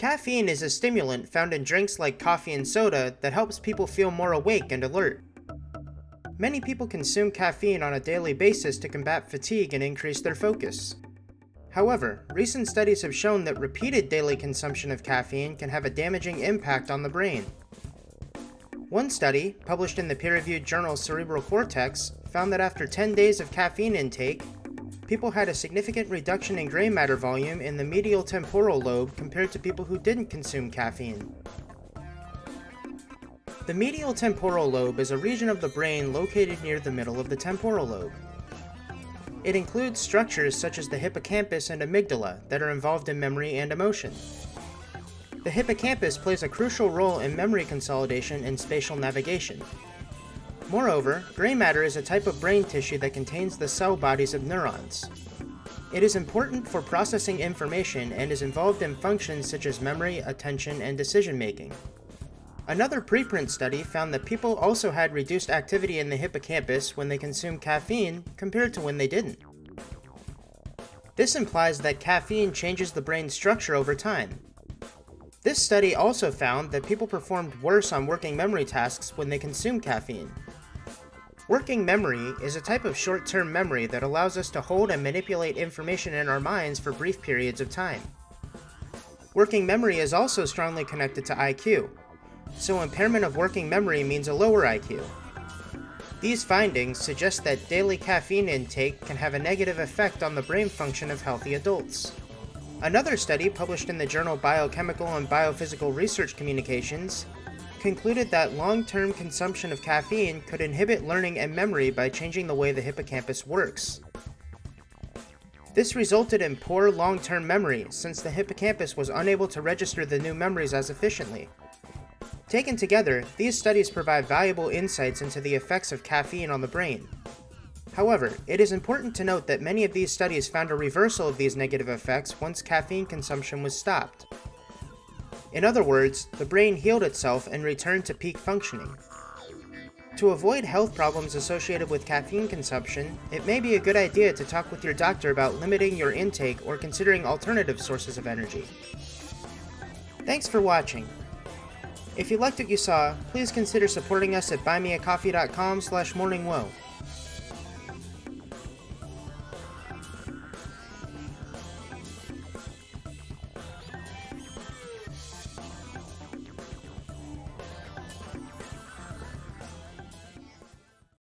Caffeine is a stimulant found in drinks like coffee and soda that helps people feel more awake and alert. Many people consume caffeine on a daily basis to combat fatigue and increase their focus. However, recent studies have shown that repeated daily consumption of caffeine can have a damaging impact on the brain. One study, published in the peer-reviewed journal Cerebral Cortex, found that after 10 days of caffeine intake, people had a significant reduction in gray matter volume in the medial temporal lobe compared to people who didn't consume caffeine. The medial temporal lobe is a region of the brain located near the middle of the temporal lobe. It includes structures such as the hippocampus and amygdala that are involved in memory and emotion. The hippocampus plays a crucial role in memory consolidation and spatial navigation. Moreover, gray matter is a type of brain tissue that contains the cell bodies of neurons. It is important for processing information and is involved in functions such as memory, attention, and decision-making. Another preprint study found that people also had reduced activity in the hippocampus when they consumed caffeine compared to when they didn't. This implies that caffeine changes the brain's structure over time. This study also found that people performed worse on working memory tasks when they consumed caffeine. Working memory is a type of short-term memory that allows us to hold and manipulate information in our minds for brief periods of time. Working memory is also strongly connected to IQ, so impairment of working memory means a lower IQ. These findings suggest that daily caffeine intake can have a negative effect on the brain function of healthy adults. Another study published in the journal Biochemical and Biophysical Research Communications concluded that long-term consumption of caffeine could inhibit learning and memory by changing the way the hippocampus works. This resulted in poor long-term memory since the hippocampus was unable to register the new memories as efficiently. Taken together, these studies provide valuable insights into the effects of caffeine on the brain. However, it is important to note that many of these studies found a reversal of these negative effects once caffeine consumption was stopped. In other words, the brain healed itself and returned to peak functioning. To avoid health problems associated with caffeine consumption, it may be a good idea to talk with your doctor about limiting your intake or considering alternative sources of energy. Thanks for watching. If you liked what you saw, please consider supporting us at buymeacoffee.com/morningwoah.